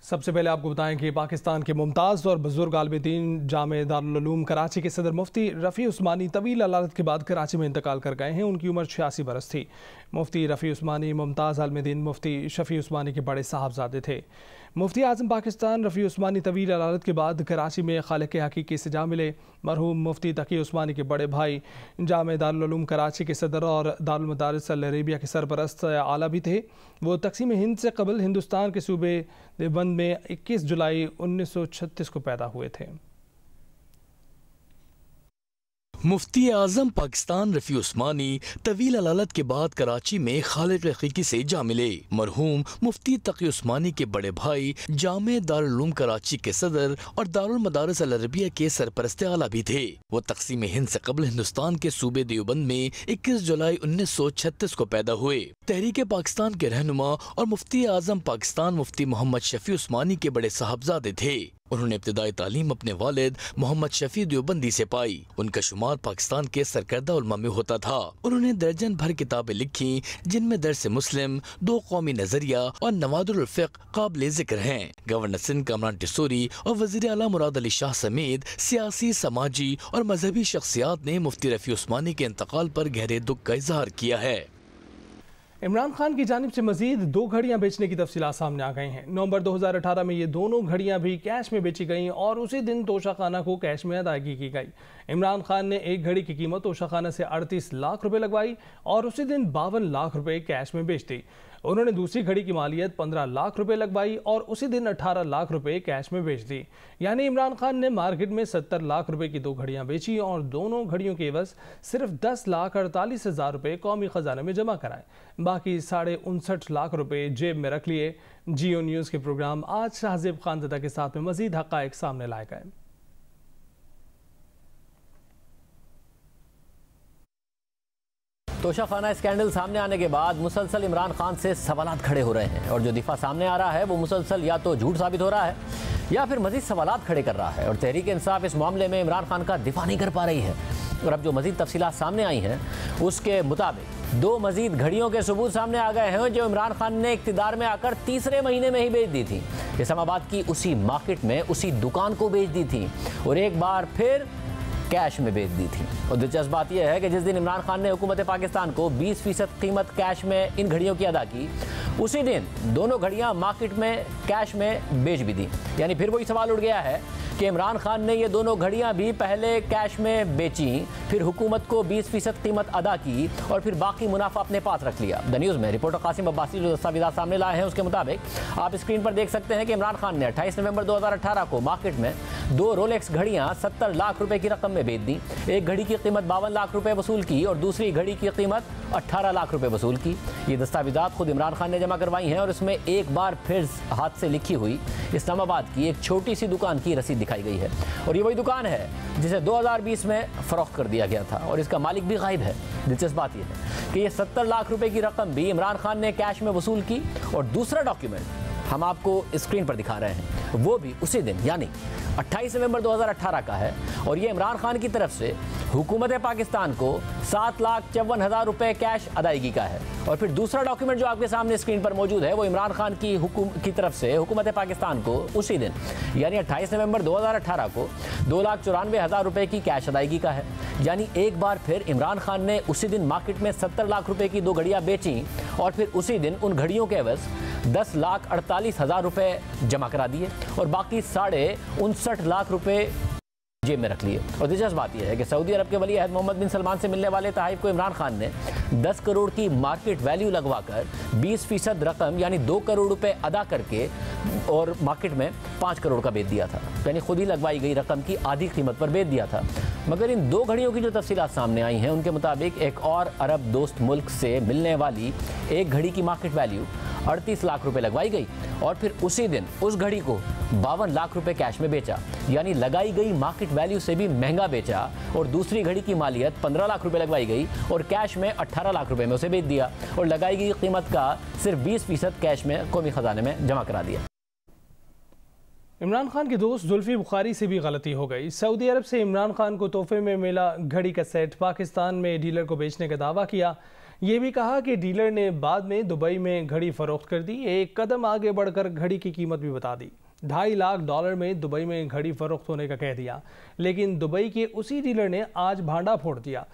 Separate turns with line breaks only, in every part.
सबसे पहले आपको बताएं कि पाकिस्तान के मुमताज़ और बुजुर्ग आलिम दीन जामे दारुल उलूम कराची के सदर मुफ्ती रफ़ी उस्मानी तवील अलालत के बाद कराची में इंतकाल कर गए हैं। उनकी उम्र 86 बरस थी। मुफ्ती रफ़ी उस्मानी मुमताज़ आलिम दीन मुफ्ती शफ़ी उस्मानी के बड़े साहबजादे थे। मुफ्ती आज़म पाकिस्तान रफ़ी उस्मानी तवील अलालत के बाद कराची में खालिक हकीकी से जा मिले। मरहूम मुफ्ती तकी उस्मानी के बड़े भाई जामे दारुल उलूम कराची के सदर और दारुल मदारिस अल अरेबिया के सरपरस्त आला भी थे। वो तक़सीम हिंद से कबल हिंदुस्तान के सूबे देवबंद में 21 जुलाई 1936 को पैदा हुए थे।
मुफ्ती आज़म पाकिस्तान रफ़ी उस्मानी तवील अलालत के बाद कराची में खालिक हकीकी से जा मिले। मरहूम मुफ्ती तकी उस्मानी के बड़े भाई जामे दारुल उलूम कराची के सदर और दारुल मदारिस अल अरेबिया के सरपरस्त आला भी थे। वो तक़सीम हिंद से कबल हिंदुस्तान के सूबे देवबंद में 21 जुलाई 1936 को पैदा हुए। तहरीक पाकिस्तान के रहनुमा और मुफ्ती आज़म पाकिस्तान मुफ्ती मोहम्मद शफ़ी उस्मानी के बड़े साहबजादे थे। उन्होंने इब्तिदाई तालीम अपने वालिद मोहम्मद शफ़ी देवबंदी से पाई। उनका शुमार पाकिस्तान के सरकर्दा उलमा में होता था। उन्होंने दर्जन भर किताबें लिखी, जिनमें दर्स मुस्लिम, दो कौमी नजरिया और नवादुल फ़िक़्ह काबिल जिक्र हैं। गवर्नर सिंध कामरान टिसोरी और वज़ीर आला मुराद अली शाह समेत सियासी, समाजी और मजहबी शख्सियात ने मुफ्ती रफ़ी उस्मानी के इंतकाल पर गहरे दुख का इजहार किया है।
इमरान खान की जानिब से मजीद 2 घड़ियां बेचने की तफसीलात सामने आ गई हैं। नवंबर 2018 में ये दोनों घड़ियां भी कैश में बेची गईं और उसी दिन तोशा खाना को कैश में अदायगी की गई। इमरान खान ने एक घड़ी की कीमत तोशा खाना से 38 लाख रुपए लगवाई और उसी दिन 52 लाख रुपए कैश में बेच दी। उन्होंने दूसरी घड़ी की मालियत 15 लाख रुपए लगवाई और उसी दिन 18 लाख रुपए कैश में बेच दी। यानी इमरान खान ने मार्केट में 70 लाख रुपए की 2 घड़ियां बेची और दोनों घड़ियों के एवज सिर्फ 10,48,000 रुपए कौमी खजाने में जमा कराए। बाकी 59.5 लाख रुपए जेब में रख लिए। जियो न्यूज़ के प्रोग्राम आज शाहजेब खानज़दा के साथ में मजीद हक़ाइक़ सामने लाए गए।
तोशा खाना स्कैंडल सामने आने के बाद मुसलसल इमरान खान से सवालात खड़े हो रहे हैं और जो दिफा सामने आ रहा है वो मुसलसल या तो झूठ साबित हो रहा है या फिर मजीद सवालात खड़े कर रहा है। और तहरीक इंसाफ इस मामले में इमरान खान का दिफा नहीं कर पा रही है। और अब जो मजीद तफसीलात सामने आई हैं उसके मुताबिक 2 मजीद घड़ियों के सबूत सामने आ गए हैं जो इमरान खान ने इक़्तिदार में आकर तीसरे महीने में ही बेच दी थी। इस्लामाबाद की उसी मार्केट में उसी दुकान को बेच दी थी और एक बार फिर कैश में बेच दी थी। और दिलचस्प बात यह है कि जिस दिन इमरान खान ने हुकूमत पाकिस्तान को 20% कीमत कैश में इन घड़ियों की अदा की, उसी दिन दोनों घड़ियां मार्केट में कैश में बेच भी दी। यानी फिर वही सवाल उठ गया है कि इमरान खान ने ये दोनों घड़ियां भी पहले कैश में बेची, फिर हुकूमत को 20% कीमत अदा की और फिर बाकी मुनाफा अपने पास रख लिया। द न्यूज़ में रिपोर्टर कासिम अब्बासी जो दस्तावेज़ात सामने लाए हैं उसके मुताबिक आप स्क्रीन पर देख सकते हैं कि इमरान खान ने 28 नवंबर 2018 को मार्केट में 2 रोलेक्स घड़ियां 70 लाख रुपए की रकम में बेच दी। एक घड़ी की कीमत 52 लाख रुपए वसूल की और दूसरी घड़ी की कीमत 18 लाख रुपए वसूल की। ये दस्तावेज़ात खुद इमरान खान ने जमा करवाई हैं और इसमें एक बार फिर हाथ से लिखी हुई इस्लामाबाद की एक छोटी सी दुकान की रसीद दिखाई गई है। और ये वही दुकान है जिसे 2020 में फरोख्त कर दिया गया था और इसका मालिक भी गायब है। दिलचस्प बात यह है कि ये 70 लाख रुपए की रकम भी इमरान खान ने कैश में वसूल की और दूसरा डॉक्यूमेंट हम आपको स्क्रीन पर दिखा रहे हैं वो भी उसी दिन यानी 28 नवंबर 2018 का है और ये इमरान खान की तरफ से हुकूमत पाकिस्तान को 7,54,000 रुपए कैश अदायगी का है। और फिर दूसरा डॉक्यूमेंट जो आपके सामने स्क्रीन पर मौजूद है वो इमरान खान की तरफ से हुकूमत पाकिस्तान को उसी दिन यानी 28 नवंबर 2018 को 2,94,000 रुपए की कैश अदायगी का है। यानी एक बार फिर इमरान खान ने उसी दिन मार्केट में 70 लाख रुपए की 2 घड़ियां बेची और फिर उसी दिन उन घड़ियों के एवज 10,48,000 रुपए जमा करा दिए और बाकी 59.5 लाख रुपए जेब में रख लिए। और दिलचस्प बात यह है कि सऊदी अरब के वली अहद मोहम्मद बिन सलमान से मिलने वाले तहफ़ को इमरान खान ने 10 करोड़ की मार्केट वैल्यू लगवाकर 20% रकम यानी 2 करोड़ रुपए अदा करके और मार्केट में 5 करोड़ का बेच दिया था। यानी खुद ही लगवाई गई रकम की आधी कीमत पर बेच दिया था। मगर इन 2 घड़ियों की जो तफसीलात सामने आई हैं उनके मुताबिक एक और अरब दोस्त मुल्क से मिलने वाली एक घड़ी की मार्केट वैल्यू 38 लाख रुपए लगवाई गई और फिर उसी दिन उस घड़ी को 52 लाख रुपए कैश में बेचा। यानी लगाई गई मार्केट वैल्यू से भी महंगा बेचा और दूसरी घड़ी की मालियत 15 लाख रुपए लगवाई गई और कैश में 18 लाख रुपए में उसे बेच दिया और लगाई गई कीमत का सिर्फ 20% कैश में कौमी खजाने में जमा करा दिया।
इमरान खान के दोस्त जुल्फी बुखारी से भी गलती हो गई। सऊदी अरब से इमरान खान को तोहफे में मिला घड़ी का सेट पाकिस्तान में डीलर को बेचने का दावा किया। ये भी कहा कि डीलर ने बाद में दुबई में घड़ी फरोख्त कर दी। एक कदम आगे बढ़कर घड़ी की कीमत भी बता दी। $2.5 लाख में दुबई में घड़ी फरोख्त होने का कह दिया, लेकिन दुबई के उसी डीलर ने आज भांडा फोड़ दिया।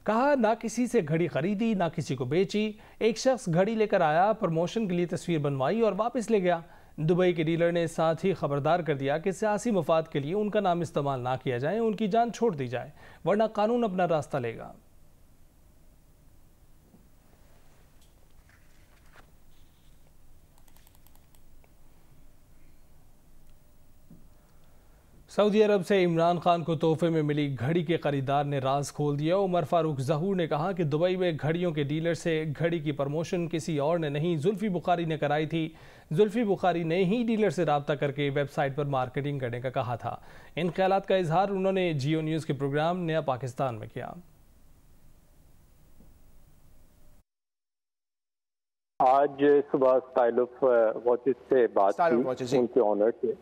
कहा ना किसी से घड़ी खरीदी ना किसी को बेची। एक शख्स घड़ी लेकर आया, प्रमोशन के लिए तस्वीर बनवाई और वापस ले गया। दुबई के डीलर ने साथ ही खबरदार कर दिया कि सियासी मफाद के लिए उनका नाम इस्तेमाल ना किया जाए, उनकी जान छोड़ दी जाए, वरना कानून अपना रास्ता लेगा। सऊदी अरब से इमरान खान को तोहफे में मिली घड़ी के खरीदार ने राज खोल दिया। उमर फारूक ज़हूर ने कहा कि दुबई में घड़ियों के डीलर से घड़ी की प्रमोशन किसी और ने नहीं, जुल्फी बुखारी ने कराई थी। जुल्फी बुखारी ने ही डीलर से रब्ता करके वेबसाइट पर मार्केटिंग करने का कहा था। इन ख्यालात का इजहार उन्होंने जियो न्यूज़ के प्रोग्राम नया पाकिस्तान में किया।
आज सुबह स्टाइल ऑफ वॉचेस से बात की उनके ऑनर से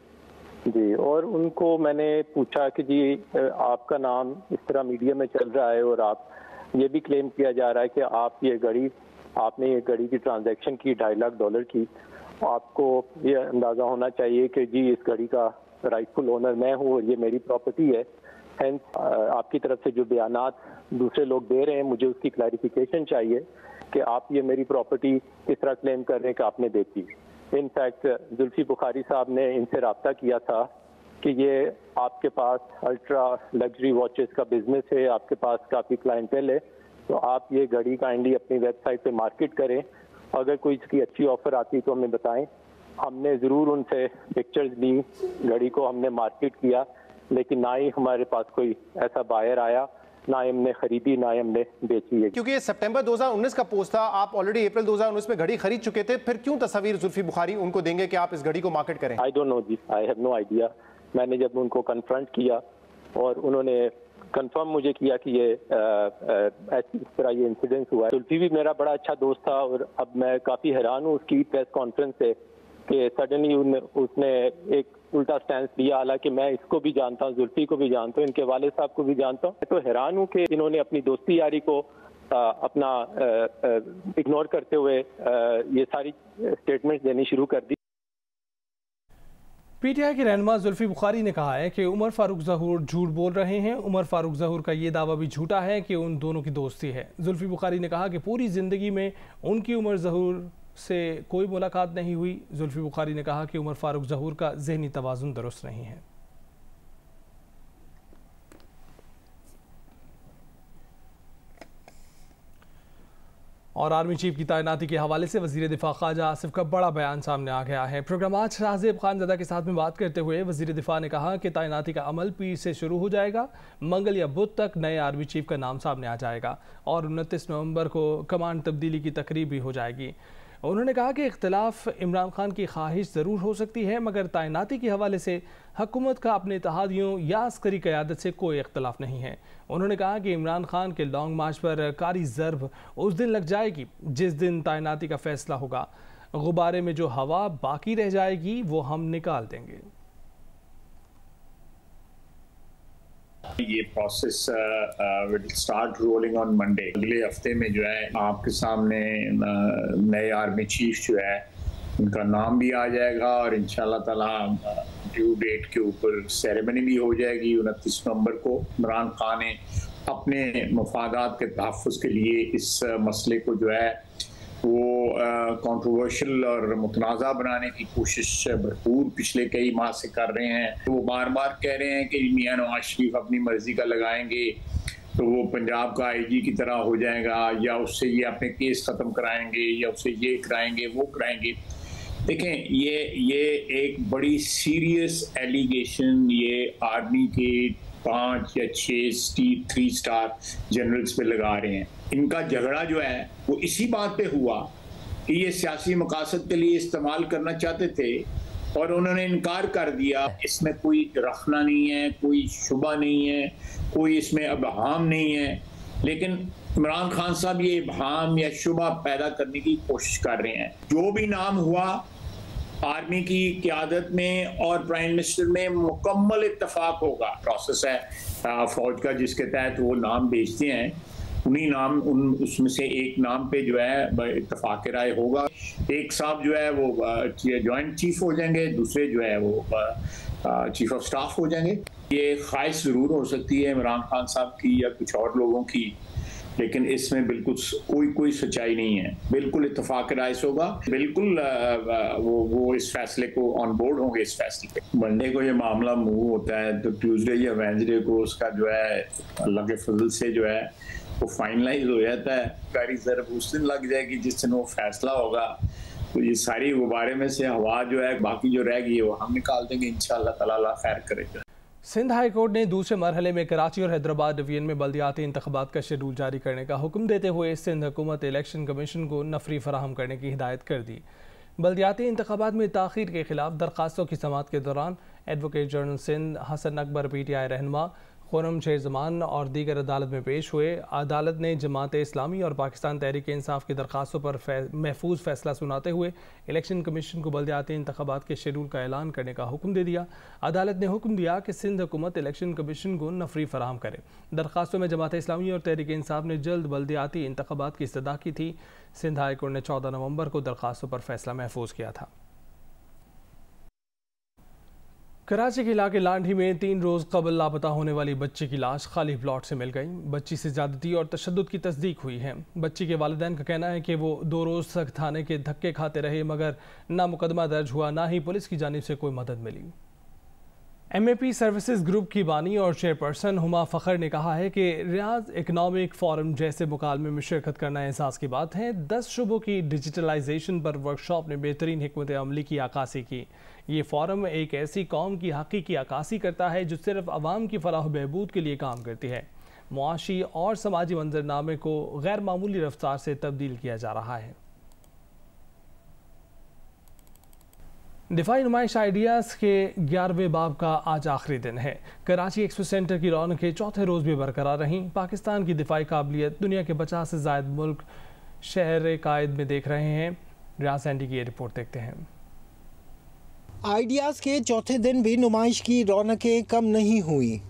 जी, और उनको मैंने पूछा कि जी आपका नाम इस तरह मीडिया में चल रहा है और आप ये भी क्लेम किया जा रहा है कि आपने ये घड़ी की ट्रांजैक्शन की $2.5 लाख की। आपको ये अंदाज़ा होना चाहिए कि जी इस घड़ी का राइटफुल ओनर मैं हूँ और ये मेरी प्रॉपर्टी है। हेंस आपकी तरफ से जो बयानात दूसरे लोग दे रहे हैं, मुझे उसकी क्लैरिफिकेशन चाहिए कि आप ये मेरी प्रॉपर्टी किस तरह क्लेम कर रहे हैं कि आपने देखी। इनफैक्ट जुल्फी बुखारी साहब ने इनसे रब्ता किया था कि ये आपके पास अल्ट्रा लग्जरी वॉचेस का बिजनेस है, आपके पास काफ़ी क्लाइंटेल है, तो आप ये घड़ी काइंडली अपनी वेबसाइट पे मार्केट करें। अगर कोई इसकी अच्छी ऑफर आती तो हमें बताएं। हमने ज़रूर उनसे पिक्चर्स ली, घड़ी को हमने मार्केट किया, लेकिन ना ही हमारे पास कोई ऐसा बायर आया, ना हमने खरीदी ना हमने बेची है।
क्योंकि ये सितंबर 2019 का पोस्ट था, आप ऑलरेडी अप्रैल 2019 में घड़ी खरीद चुके थे, फिर क्यों तस्वीर जुल्फी बुखारी उनको देंगे कि आप इस घड़ी को मार्केट करें?
आई डोंट नो जी, आई हैव नो आइडिया। मैंने जब उनको कन्फ्रंट किया और उन्होंने कंफर्म मुझे किया कि ये इस तरह ये इंसिडेंस हुआ है। जुल्फी भी मेरा बड़ा अच्छा दोस्त था और अब मैं काफ़ी हैरान हूँ उसकी प्रेस कॉन्फ्रेंस से कि सडनली उसने एक उल्टा स्टैंड लिया। हालांकि मैं इसको भी जानता हूँ, जुल्फी को भी जानता हूँ, इनके वालिद साहब को भी जानता हूँ। तो हैरान हूँ कि इन्होंने अपनी दोस्ती यारी को अपना इग्नोर करते हुए ये सारी स्टेटमेंट्स देनी शुरू कर दी।
पीटीआई के रहनुमा जुल्फी बुखारी ने कहा है कि उमर फारूक ज़हूर झूठ बोल रहे हैं। उमर फारूक ज़हूर का ये दावा भी झूठा है कि उन दोनों की दोस्ती है। जुल्फी बुखारी ने कहा कि पूरी ज़िंदगी में उनकी उमर ज़हूर से कोई मुलाकात नहीं हुई। जुल्फी बुखारी ने कहा कि उमर फारूक ज़हूर का ज़हनी तवाज़ुन दुरुस्त नहीं है। और आर्मी चीफ की तैनाती के हवाले से वज़ीर दिफा ख्वाजा आसिफ का बड़ा बयान सामने आ गया है। प्रोग्राम आज शाहजेब खानज़दा के साथ में बात करते हुए वज़ीर दिफा ने कहा कि तैनाती का अमल पीर से शुरू हो जाएगा। मंगल या बुध तक नए आर्मी चीफ का नाम सामने आ जाएगा और 29 नवंबर को कमांड तब्दीली की तकरीब भी हो जाएगी। उन्होंने कहा कि इख्तिलाफ इमरान खान की ख्वाहिश ज़रूर हो सकती है, मगर तैनाती के हवाले से हुकूमत का अपने इत्तेहादियों या अस्करी क़यादत से कोई इख्तिलाफ नहीं है। उन्होंने कहा कि इमरान खान के लॉन्ग मार्च पर कारी ज़रब उस दिन लग जाएगी जिस दिन तैनाती का फैसला होगा। गुब्बारे में जो हवा बाकी रह जाएगी वो हम निकाल देंगे।
ये process will start rolling on Monday. अगले हफ्ते में जो है आपके सामने नए आर्मी चीफ जो है उनका नाम भी आ जाएगा और इंशाल्लाह ताला ड्यू डेट के ऊपर सेरेमनी भी हो जाएगी 29 नवंबर को। इमरान खान ने अपने मफादात के तहफ़्फ़ुज़ के लिए इस मसले को जो है वो कंट्रोवर्शियल और मुतनाज़ा बनाने की कोशिश भरपूर पिछले कई माह से कर रहे हैं। वो बार बार कह रहे हैं कि मियां नवाज शरीफ अपनी मर्जी का लगाएंगे तो वो पंजाब का आईजी की तरह हो जाएगा, या उससे ये अपने केस ख़त्म कराएंगे, या उससे ये कराएंगे वो कराएंगे। देखें, ये एक बड़ी सीरियस एलिगेशन ये आर्मी के 5 या 6 3 स्टार जनरल्स पे लगा रहे हैं। इनका झगड़ा जो है वो इसी बात पे हुआ कि ये सियासी मकासद के लिए इस्तेमाल करना चाहते थे और उन्होंने इनकार कर दिया। इसमें कोई रखना नहीं है, कोई शुबा नहीं है, कोई इसमें अबहाम नहीं है, लेकिन इमरान खान साहब ये इबहाम या शुबा पैदा करने की कोशिश कर रहे हैं। जो भी नाम हुआ आर्मी की क़यादत में और प्राइम मिनिस्टर में मुकम्मल इत्तफाक होगा। प्रोसेस है फौज का जिसके तहत वो नाम भेजते हैं, उन्हीं नाम उसमें से एक नाम पे जो है इत्तफाक राय होगा। एक साहब जो है वो जॉइंट चीफ हो जाएंगे, दूसरे जो है वो चीफ ऑफ स्टाफ हो जाएंगे। ये ख्वाहिश ज़रूर हो सकती है इमरान खान साहब की या कुछ और लोगों की, लेकिन इसमें बिल्कुल कोई सच्चाई नहीं है। बिल्कुल इत्तफाक राय होगा, बिल्कुल वो इस फैसले को ऑन बोर्ड होंगे। इस फैसले पे मंडे को ये मामला मूव होता है तो ट्यूसडे या वेडनेसडे को उसका जो है अल्लाह के फजल से जो है वो फाइनलाइज हो जाता है। कारी ज़रब उस दिन लग जाएगी जिस दिन वो फैसला होगा। तो ये सारी गुब्बारे में से हवा जो है बाकी जो रह गई है वो हम निकाल देंगे, इंशाअल्लाह ताला खैर करेगा।
सिंध हाई कोर्ट ने दूसरे मरहले में कराची और हैदराबाद डिवीजन में बल्दियाती इंतखाबात का शेड्यूल जारी करने का हुक्म देते हुए सिंध हुकूमत इलेक्शन कमीशन को नफरी फराहम करने की हिदायत कर दी। बल्दियाती इंतखाबात में ताख़ीर के खिलाफ दरख्वास्तों की समाअत के दौरान advocate general Sindh Hasan Akbar PTI रहनुमा खुरम शेर जमान और दीगर अदालत में पेश हुए। अदालत ने जमात इस्लामी और पाकिस्तान तहरीक इंसाफ की दरख्वास्तों पर महफूज फैसला सुनाते हुए इलेक्शन कमीशन को बल्दियाती इंतखाबात के शेड्यूल का ऐलान करने का हुक्म दे दिया। अदालत ने हुक्म दिया कि सिंध हुकूमत इलेक्शन कमीशन को नफरी फराहम करे। दरख्वास्तों में जमात इस्लामी और तहरीक इंसाफ ने जल्द बल्दियाती इंतखाबात की इस्तदा की थी। सिंध हाई कोर्ट ने 14 नवंबर को दरख्वास्तों पर फैसला महफूज किया था। कराची के इलाके लांढी में 3 रोज़ कबल लापता होने वाली बच्ची की लाश खाली प्लॉट से मिल गई। बच्ची से ज़्यादती और तशद्दुद की तस्दीक हुई है। बच्ची के वालिदैन का कहना है कि वो 2 रोज़ तक थाने के धक्के खाते रहे मगर ना मुकदमा दर्ज हुआ, ना ही पुलिस की जानिब से कोई मदद मिली। MAP सर्विसेज ग्रुप की बानी और चेयरपर्सन हुमा फ़खर ने कहा है कि रियाज इकनॉमिक फोरम जैसे मुकालमे में शिरकत करना एहसास की बात है। 10 शुबों की डिजिटलाइजेशन पर वर्कशॉप ने बेहतरीन हिकमत अमली की अक्कासी की। ये फोरम एक ऐसी कौम की हकीकी अक्कासी करता है जो सिर्फ आवाम की फलाह बहबूद के लिए काम करती है। मुआशी और समाजी मंजरनामे को गैर मामूली रफ्तार से तब्दील किया जा रहा है। दिफाई नुमाइश आइडियाज़ के 11वें बाब का आज आखिरी दिन है। कराची एक्सपो सेंटर की रौनकें चौथे रोज़ भी बरकरार रहीं। पाकिस्तान की दिफाई काबिलियत दुनिया के 50 से ज़ायद मुल्क शहर कायद में देख रहे हैं। रियाज एंडी की ये रिपोर्ट देखते हैं।
आइडियाज़ के चौथे दिन भी नुमाइश की रौनकें कम नहीं हुई।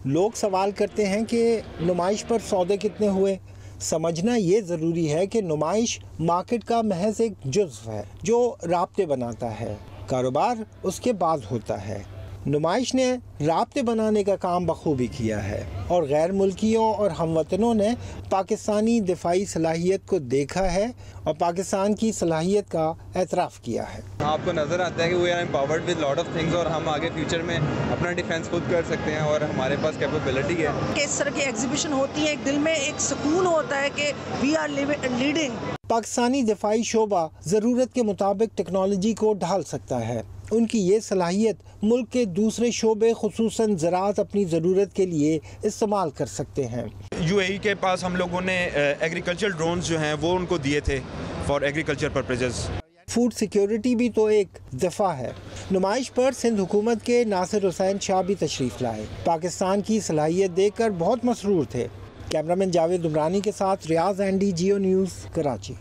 लोग सवाल करते हैं कि नुमाइश पर सौदे कितने हुए। समझना ये ज़रूरी है कि नुमाइश मार्केट का महज एक जुज़्व है जो राब्ते बनाता है। कारोबार उसके बाद होता है। नुमाइश ने राब्ते बनाने का काम बखूबी किया है और गैर मुल्कियों और हमवतनों ने पाकिस्तानी दिफाई सलाहियत को देखा है और पाकिस्तान की सलाहियत का एतराफ़ किया है।
आपको नज़र आता है कि we are empowered with lot of things और हम आगे फ्यूचर में अपना डिफेंस खुद कर सकते हैं और हमारे पास कैपेबिलिटी है।
इस तरह की एग्जीबिशन होती है, एक दिल में एक सुकून होता है कि वी आर लीडिंग।
पाकिस्तानी दिफाई शोबा ज़रूरत के मुताबिक टेक्नोलॉजी को ढाल सकता है। उनकी ये सलाहियत मुल्क के दूसरे शोबे खुसूसन ज़राअत अपनी ज़रूरत के लिए इस्तेमाल कर सकते हैं।
UAE के पास हम लोगों ने एग्रीकल्चर ड्रोन्स जो हैं वो उनको दिए थे for agriculture purposes.
Food security भी तो एक दफ़ा है। नुमाइश पर सिंध हुकूमत के नासिर हुसैन शाह भी तशरीफ़ लाए। पाकिस्तान की सलाहियत देखकर बहुत मसरूर थे। कैमरामैन जावेद उमरानी के साथ रियाज एंडी, जियो न्यूज़, कराची।